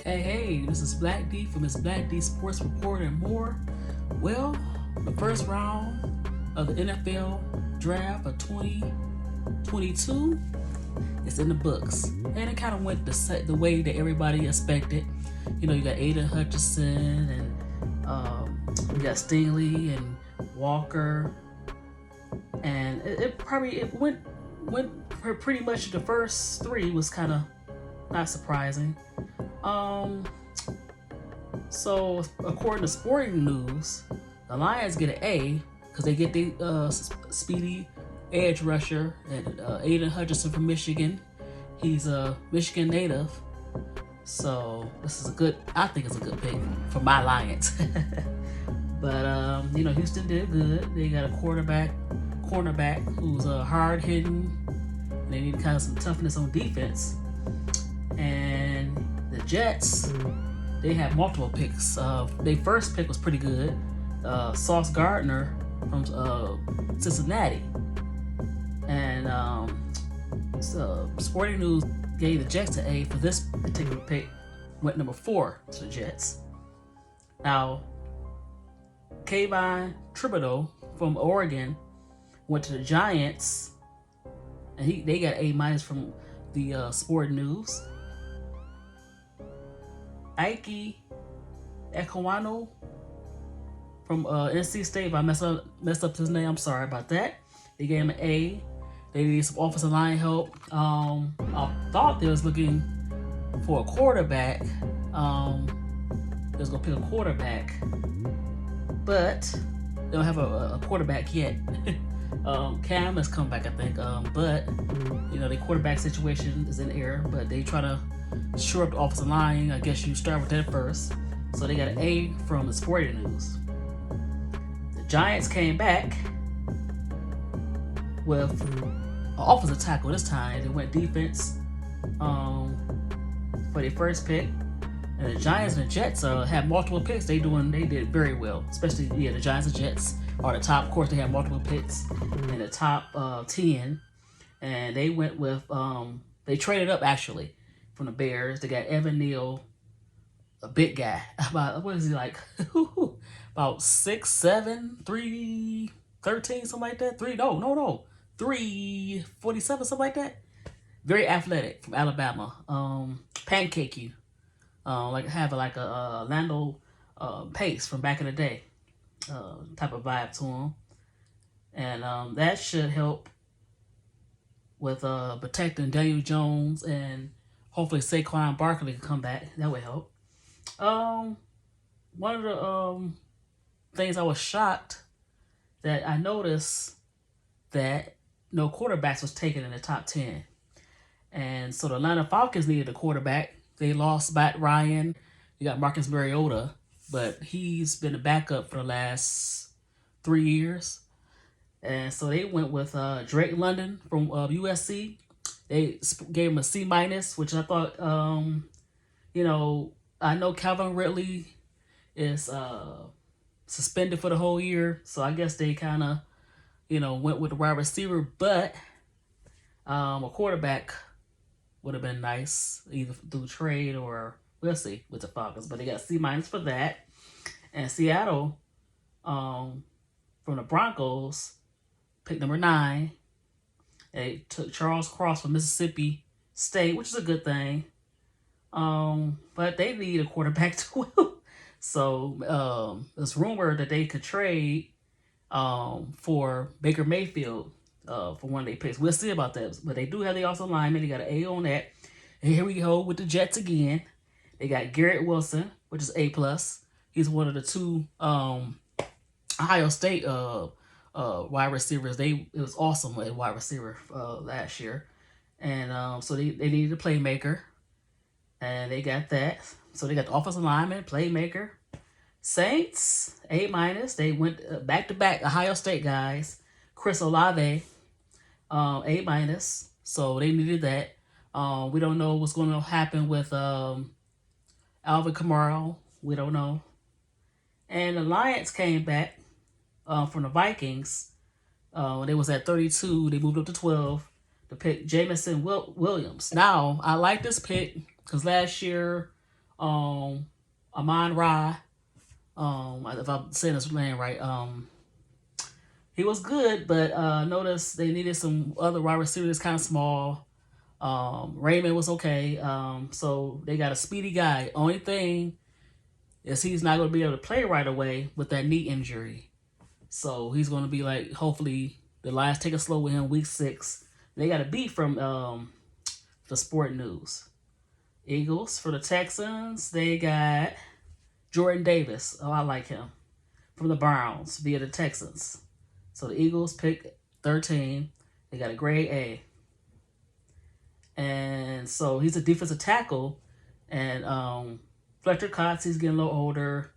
Hey, this is Black D from Miss Black D Sports Report and more. Well, the first round of the NFL draft of 2022 is in the books. And it kind of went the way that everybody expected. You know, you got Aiden Hutchinson and you got Stingley and Walker. And it went pretty much the first three was kind of not surprising. So according to Sporting News, the Lions get an A because they get the speedy edge rusher and Aiden Hutchinson from Michigan. He's a Michigan native, so I think it's a good pick for my Lions. But you know, Houston did good. They got a cornerback who's hard hitting. They need kind of some toughness on defense. And the Jets, they had multiple picks. Their first pick was pretty good. Sauce Gardner from Cincinnati. And so Sporting News gave the Jets an A for this particular pick. Went number 4 to the Jets. Now, Kayvon Thibodeau from Oregon went to the Giants. And they got A- from the Sporting News. Ike Ekwano from NC State. If I messed up his name, I'm sorry about that. They gave him an A. They needed some offensive line help. I thought they was looking for a quarterback. They was gonna pick a quarterback, but they don't have a quarterback yet. Cam has come back, I think. But you know, the quarterback situation is in the air. But they try to shore up the offensive line. I guess you start with that first. So they got an A from the Sporting News. The Giants came back with an offensive tackle this time. They went defense for their first pick. And the Giants and the Jets had multiple picks. They did very well. Especially the Giants and Jets are the top. Of course, they had multiple picks in the top 10. And they went with they traded up actually from the Bears. They got Evan Neal, a big guy. About, what is he like? About 6'7", 313, something like that. 347, something like that. Very athletic from Alabama. Pancake you. Have a Lando Pace from back in the day. Type of vibe to him. And that should help with protecting Daniel Jones, and hopefully Saquon Barkley can come back. That would help. One of the things I was shocked that I noticed that no quarterbacks was taken in the top 10. And so the Atlanta Falcons needed a quarterback. They lost Matt Ryan. You got Marcus Mariota, but he's been a backup for the last 3 years. And so they went with Drake London from USC. They gave him a C-, which I thought, I know Calvin Ridley is suspended for the whole year. So I guess they kind of, went with the wide receiver. But a quarterback would have been nice, either through trade or we'll see with the Falcons. But they got C- for that. And Seattle, from the Broncos, pick number 9. They took Charles Cross from Mississippi State, which is a good thing. But they need a quarterback too. So it's rumored that they could trade for Baker Mayfield for one of their picks. We'll see about that. But they do have the offensive lineman. They got an A on that. And here we go with the Jets again. They got Garrett Wilson, which is A+. He's one of the 2 Ohio State wide receivers. It was awesome at wide receiver last year. And so they needed a playmaker. And they got that. So they got the offensive lineman, playmaker. Saints, A-. They went back-to-back Ohio State guys. Chris Olave, A-. So they needed that. We don't know what's going to happen with Alvin Kamara. We don't know. And the Lions came back from the Vikings. They was at 32. They moved up to 12. to pick Jamison Williams. Now, I like this pick because last year, Amon Ra, if I'm saying his name right, he was good, but notice they needed some other wide receivers kind of small. Raymond was okay. So they got a speedy guy. Only thing is he's not going to be able to play right away with that knee injury. So he's going to be like, hopefully, the Lions take it slow with him week 6. They got a beat from the Sport News. Eagles for the Texans. They got Jordan Davis. Oh, I like him. From the Browns via the Texans. So the Eagles pick 13. They got a grade A. And so he's a defensive tackle. And Fletcher Cox, he's getting a little older.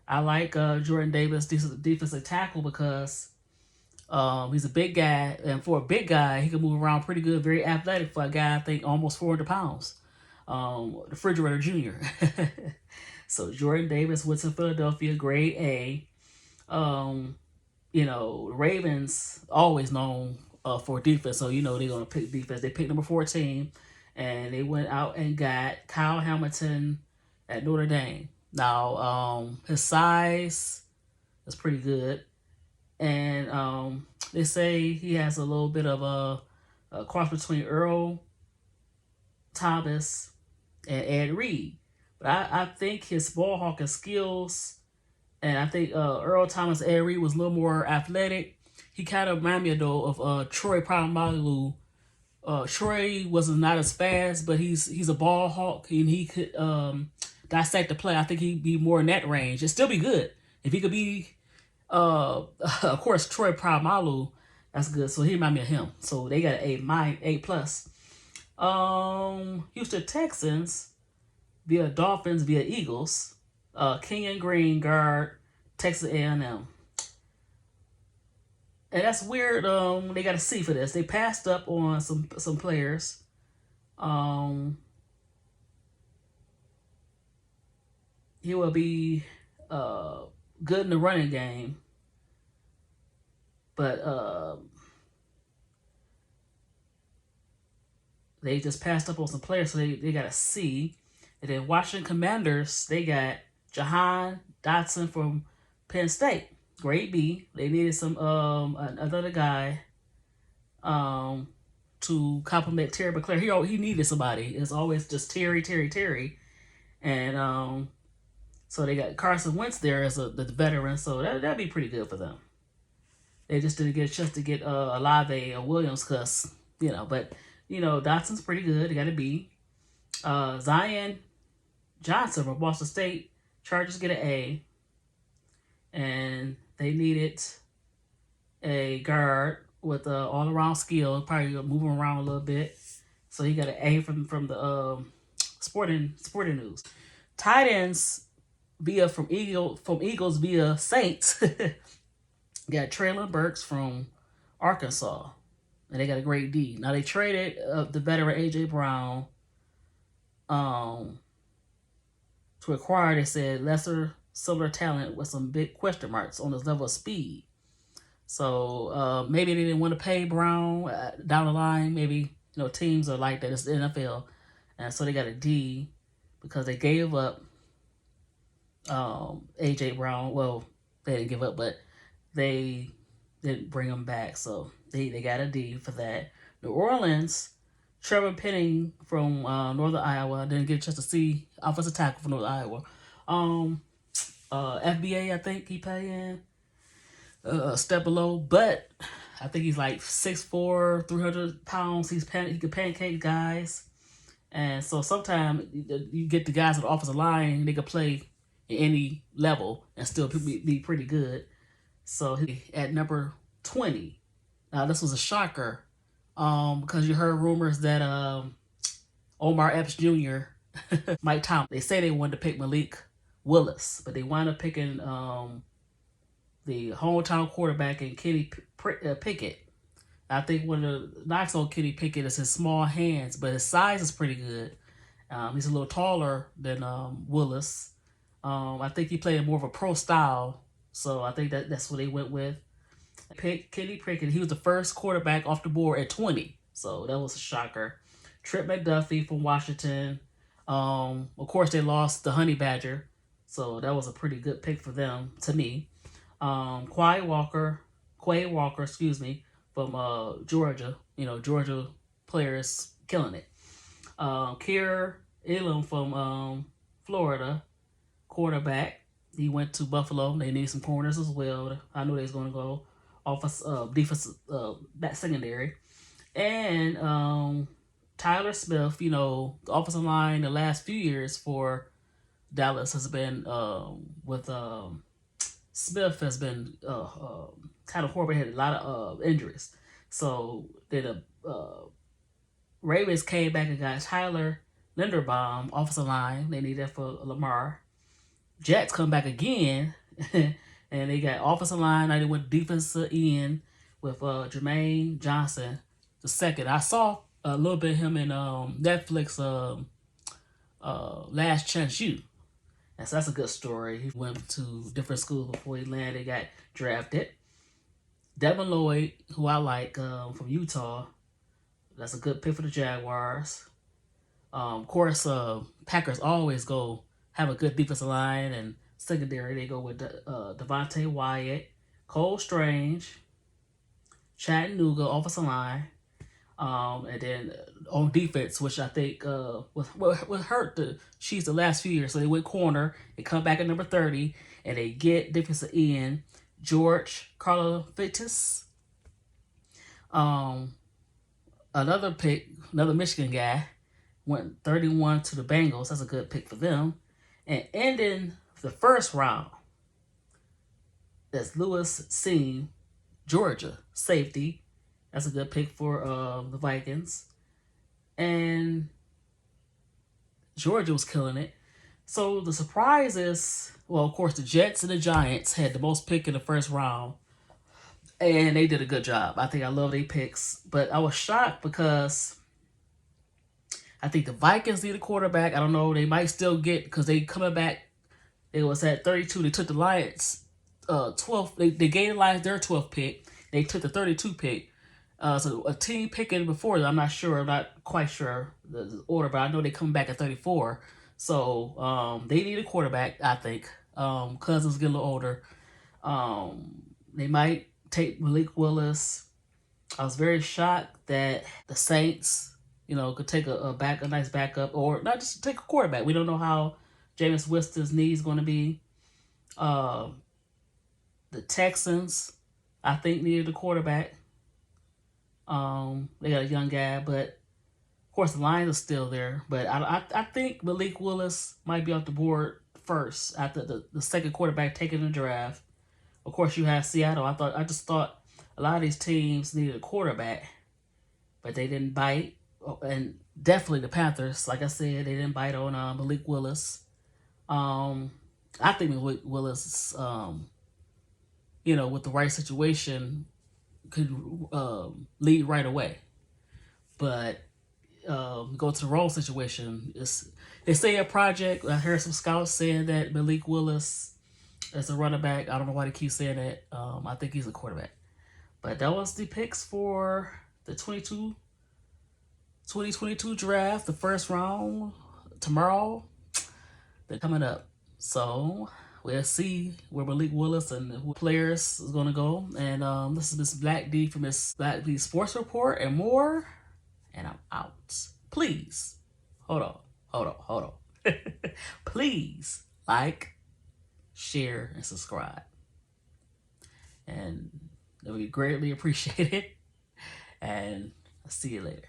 I like Jordan Davis, defensive tackle, because he's a big guy. And for a big guy, he can move around pretty good. Very athletic for a guy, I think, almost 400 pounds. Refrigerator Jr. So Jordan Davis went to Philadelphia, grade A. Ravens always known for defense, so they're gonna pick defense. They picked number 14, and they went out and got Kyle Hamilton at Notre Dame. Now, his size is pretty good, and they say he has a little bit of a cross between Earl Thomas and Ed Reed. But I think his ball hawking skills, and I think Earl Thomas, Ed Reed was a little more athletic. He kind of reminded me, though, of Troy Polamalu. Troy was not as fast, but he's a ball hawk, and he could dissect the play. I think he'd be more in that range. It'd still be good. If he could be, of course, Troy Polamalu, that's good. So he reminded me of him. So they got an A+. Houston Texans via Dolphins via Eagles. Kenyon Green, guard, Texas A&M. And that's weird. They got a C for this. They passed up on some players. He will be good in the running game, but they just passed up on some players, so they got a C. And then Washington Commanders, they got Jahan Dotson from Penn State, grade B. They needed some another guy to complement Terry McLaurin. He needed somebody. It's always just Terry. And so they got Carson Wentz there as the veteran, so that'd be pretty good for them. They just didn't get a chance to get Olave or Williams, because, but, Dotson's pretty good. They got a B. Zion Johnson from Boston State, Chargers get an A. And they needed a guard with all-around skill, probably moving around a little bit. So he got an A from the sporting news. Tight ends from Eagles via Saints got Traylon Burks from Arkansas, and they got a grade D. Now they traded the veteran AJ Brown to acquire, they said, lesser similar talent with some big question marks on his level of speed. So maybe they didn't want to pay Brown down the line. Maybe teams are like that. It's the NFL, and so they got a D because they gave up AJ Brown. Well, they didn't give up, but they didn't bring him back. So they got a D for that. New Orleans, Trevor Penning from Northern Iowa. Didn't get a chance to see offensive tackle from Northern Iowa. FBA, I think he playing a step below, but I think he's like 6'4", 300 pounds. He can pancake guys, and so sometimes you get the guys on the offensive line, they can play at any level and still be pretty good. So he at number 20. Now this was a shocker, because you heard rumors that Omar Epps Jr., Mike Thomas, they say they wanted to pick Malik Willis, but they wound up picking the hometown quarterback and Kenny Pickett. I think one of the knocks on Kenny Pickett is his small hands, but his size is pretty good. He's a little taller than Willis. I think he played more of a pro style, so I think that's what they went with. Kenny Pickett, he was the first quarterback off the board at 20. So that was a shocker. Trip McDuffie from Washington. Of course, they lost the Honey Badger, so that was a pretty good pick for them to me. Quay Walker, excuse me, from Georgia. Georgia players killing it. Kier Elam from Florida, quarterback. He went to Buffalo. They need some corners as well. I knew they was going to go defensive, that secondary. And Tyler Smith, the offensive line the last few years for Dallas has been with Smith has been kind of horrible. Had a lot of injuries. So the Ravens came back and got Tyler Linderbaum, offensive line. They need that for Lamar. Jets come back again, and they got offensive line. Now they went defensive end with Jermaine Johnson the second. I saw a little bit of him in Netflix Last Chance U. And so that's a good story. He went to different schools before he landed, got drafted. Devin Lloyd, who I like from Utah, that's a good pick for the Jaguars. Of course, Packers always have a good defensive line, and secondary they go with Devontae Wyatt, Cole Strange, Chattanooga offensive line, and then on defense, which I think would hurt the Chiefs the last few years. So they went corner, they come back at number 30, and they get defensive end George Karlaftis. Another pick, another Michigan guy, went 31 to the Bengals. That's a good pick for them. And ending the first round, that's Lewis Seen, Georgia, safety. That's a good pick for the Vikings. And Georgia was killing it. So the surprise is, well, of course, the Jets and the Giants had the most pick in the first round. And they did a good job. I think I love their picks. But I was shocked because I think the Vikings need a quarterback. I don't know. They might still get, because they coming back. It was at 32. They took the Lions 12th. They gave the Lions their 12th pick. They took the 32 pick. So a team picking before, I'm not sure. I'm not quite sure the order, but I know they come back at 34. So they need a quarterback, I think. Cousins get a little older. They might take Malik Willis. I was very shocked that the Saints, could take a nice backup, or not just take a quarterback. We don't know how Jameis Winston's knee is going to be. The Texans, I think, needed a quarterback. They got a young guy, but of course the Lions are still there. But I think Malik Willis might be off the board first after the second quarterback taking the draft. Of course, you have Seattle. I just thought a lot of these teams needed a quarterback, but they didn't bite. And definitely the Panthers, like I said, they didn't bite on Malik Willis. I think Malik Willis, with the right situation, could lead right away. But go to the wrong situation. They say a project. I heard some scouts saying that Malik Willis is a running back. I don't know why they keep saying that. I think he's a quarterback. But that was the picks for the 2022 draft, the first round tomorrow. They're coming up. So we'll see where Malik Willis and who players is going to go. And this is Miss Black D from Miss Black D Sports Report and more. And I'm out. Please, hold on. Please like, share, and subscribe. And it would be greatly appreciated. And I'll see you later.